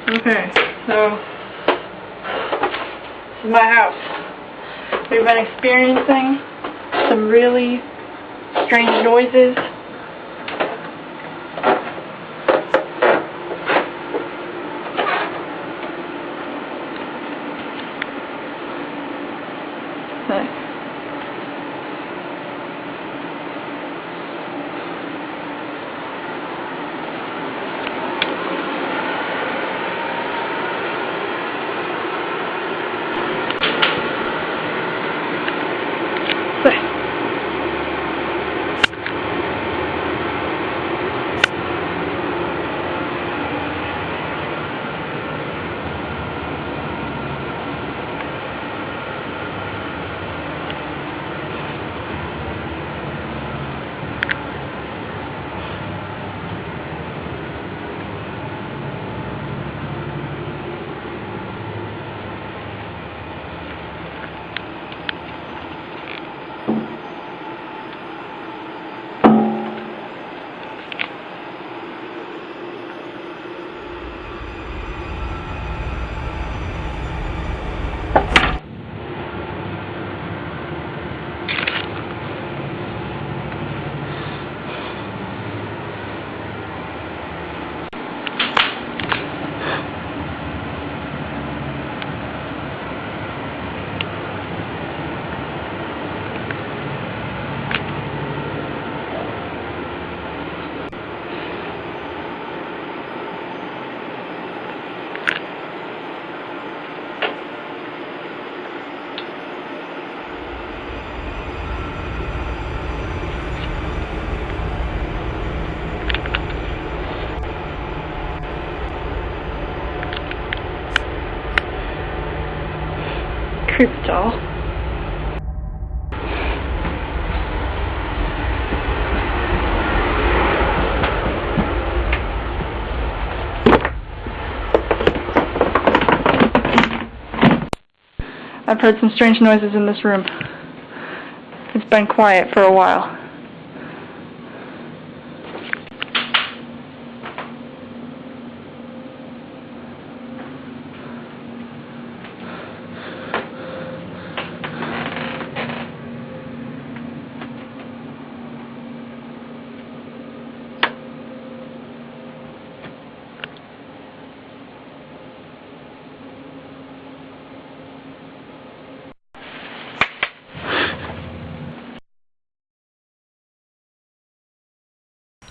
Okay, so this is my house. We've been experiencing some really strange noises. Creep doll. I've heard some strange noises in this room. It's been quiet for a while.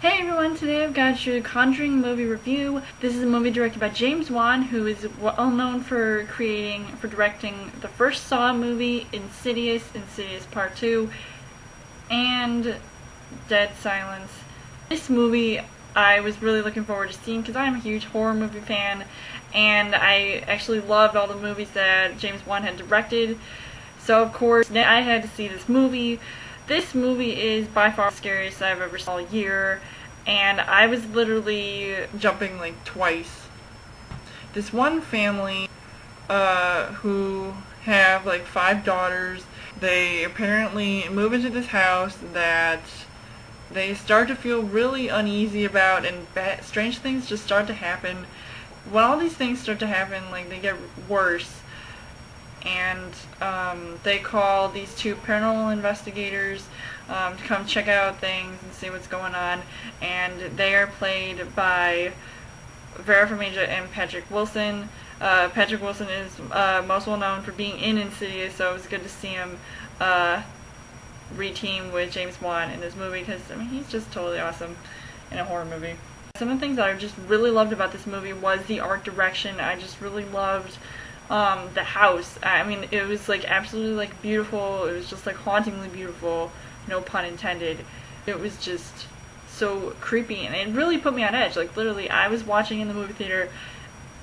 Hey everyone, today I've got your Conjuring movie review. This is a movie directed by James Wan, who is well known for directing the first Saw movie, Insidious Part 2, and Dead Silence. This movie I was really looking forward to seeing because I'm a huge horror movie fan, and I actually loved all the movies that James Wan had directed. So of course, I had to see this movie. This movie is by far the scariest I've ever seen all year, and I was literally jumping like twice. This one family who have like 5 daughters, they apparently move into this house that they start to feel really uneasy about, and strange things just start to happen. When all these things start to happen, like, they get worse. And they call these 2 paranormal investigators to come check out things and see what's going on, and they are played by Vera Farmiga and Patrick Wilson. Patrick Wilson is most well known for being in Insidious, so it was good to see him re-team with James Wan in this movie, because I mean, he's just totally awesome in a horror movie. Some of the things that I just really loved about this movie was the art direction. I just really loved the house. I mean, it was like absolutely like beautiful. It was just like hauntingly beautiful, no pun intended. It was just so creepy, and it really put me on edge. Like, literally, I was watching in the movie theater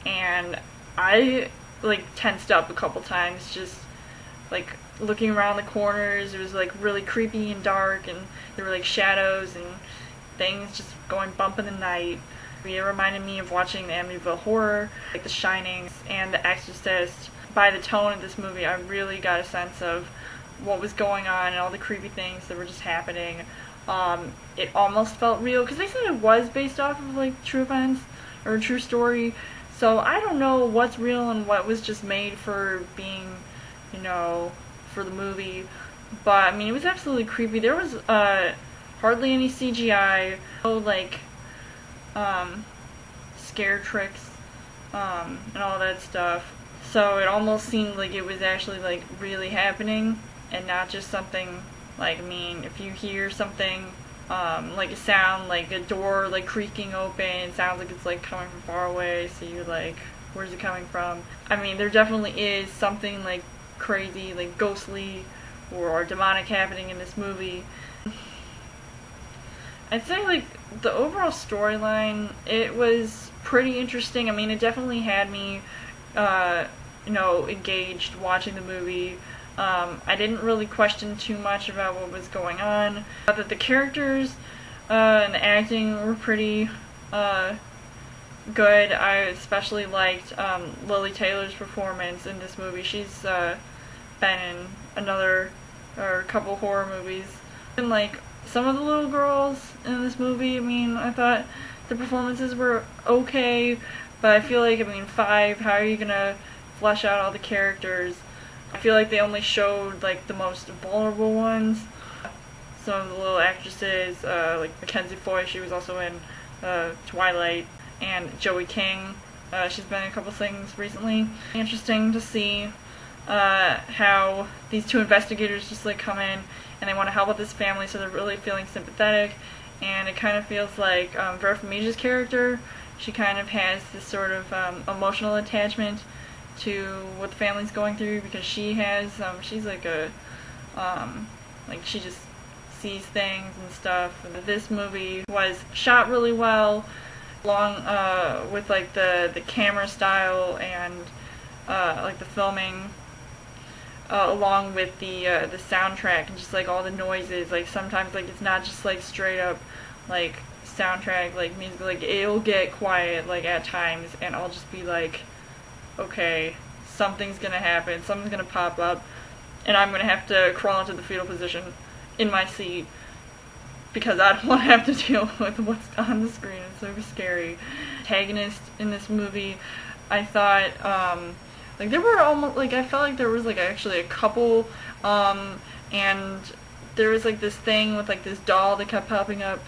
and I like tensed up a couple times, just like looking around the corners. It was like really creepy and dark, and there were like shadows and things just going bump in the night. It reminded me of watching the Amityville Horror, like The Shining and The Exorcist. By the tone of this movie, I really got a sense of what was going on and all the creepy things that were just happening. It almost felt real, because they said it was based off of like true events or a true story, So I don't know what's real and what was just made for being, for the movie. But I mean, it was absolutely creepy. There was hardly any CGI, no scare tricks, and all that stuff. So it almost seemed like it was actually like really happening and not just something like, I mean, if you hear something like a sound, like a door like creaking open, it sounds like it's like coming from far away, so you're like, where's it coming from? I mean, there definitely is something like crazy, like ghostly or demonic happening in this movie. I'd say like the overall storyline, it was pretty interesting. I mean, it definitely had me engaged watching the movie. I didn't really question too much about what was going on. That the characters and the acting were pretty good. I especially liked Lily Taylor's performance in this movie. She's been in a couple horror movies. And like some of the little girls in this movie, I mean, I thought the performances were okay, but I feel like, I mean, 5, how are you gonna flesh out all the characters? I feel like they only showed like the most vulnerable ones. Some of the little actresses, like Mackenzie Foy, she was also in Twilight, and Joey King, she's been in a couple things recently. Interesting to see how these 2 investigators just like come in and they want to help out this family, so they're really feeling sympathetic. And it kind of feels like Vera Farmiga's character, she kind of has this sort of emotional attachment to what the family's going through, because she has, she's like she just sees things and stuff. And this movie was shot really well, along with like the camera style and like the filming, along with the soundtrack and just like all the noises. Like sometimes like it's not just like straight up like soundtrack, like music, like it'll get quiet like at times, and I'll just be like, okay, something's gonna happen, something's gonna pop up, and I'm gonna have to crawl into the fetal position in my seat because I don't want to have to deal with what's on the screen. It's so scary. Antagonist in this movie, I thought, like there were almost, like I felt like there was like actually a couple, and there was like this thing with like this doll that kept popping up,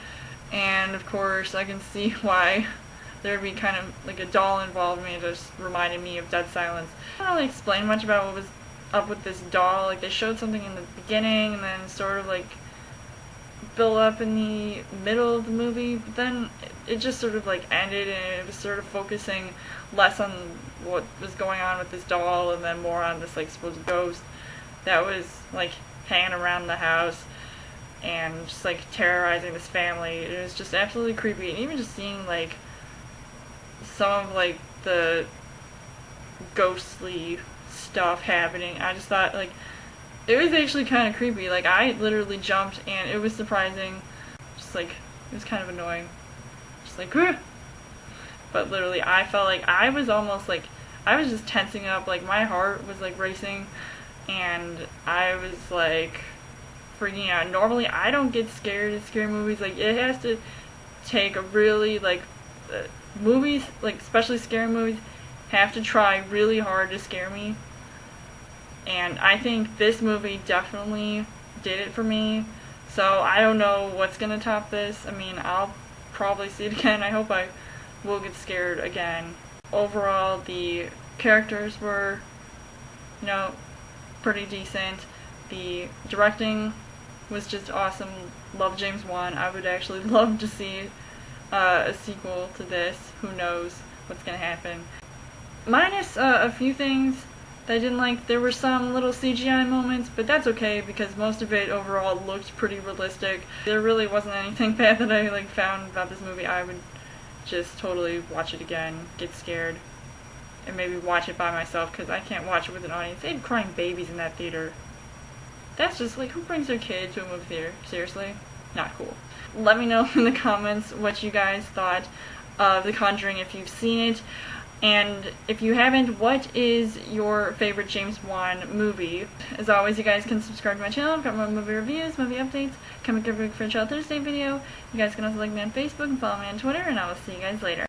and of course I can see why there'd be kind of like a doll involved. It just reminded me of Dead Silence. I don't really explain much about what was up with this doll. Like they showed something in the beginning and then sort of like built up in the middle of the movie, but then it just sort of like ended, and it was sort of focusing less on what was going on with this doll and then more on this like supposed ghost that was like hanging around the house and just like terrorizing this family. It was just absolutely creepy, and even just seeing like some of like the ghostly stuff happening, I just thought like it was actually kind of creepy. Like I literally jumped, and it was surprising. Just like it was kind of annoying. Just like, "Ugh." But literally I felt like I was almost like I was just tensing up. Like my heart was like racing, and I was like freaking out. Normally I don't get scared at scary movies. Like it has to take a really like movies, like especially scary movies, have to try really hard to scare me. And I think this movie definitely did it for me. So I don't know what's gonna top this. I mean, I'll probably see it again. I hope I will get scared again. Overall, the characters were, pretty decent. The directing was just awesome. Love James Wan. I would actually love to see a sequel to this. Who knows what's gonna happen. Minus a few things that I didn't like. There were some little CGI moments, but that's okay because most of it overall looked pretty realistic. There really wasn't anything bad that I like found about this movie. I would just totally watch it again, get scared, and maybe watch it by myself because I can't watch it with an audience. They had crying babies in that theater. That's just like, who brings their kid to a movie theater? Seriously? Not cool. Let me know in the comments what you guys thought of The Conjuring if you've seen it. And if you haven't, what is your favorite James Wan movie? As always, you guys can subscribe to my channel. I've got more movie reviews, movie updates, coming up for a Child Thursday video. You guys can also like me on Facebook and follow me on Twitter, and I will see you guys later.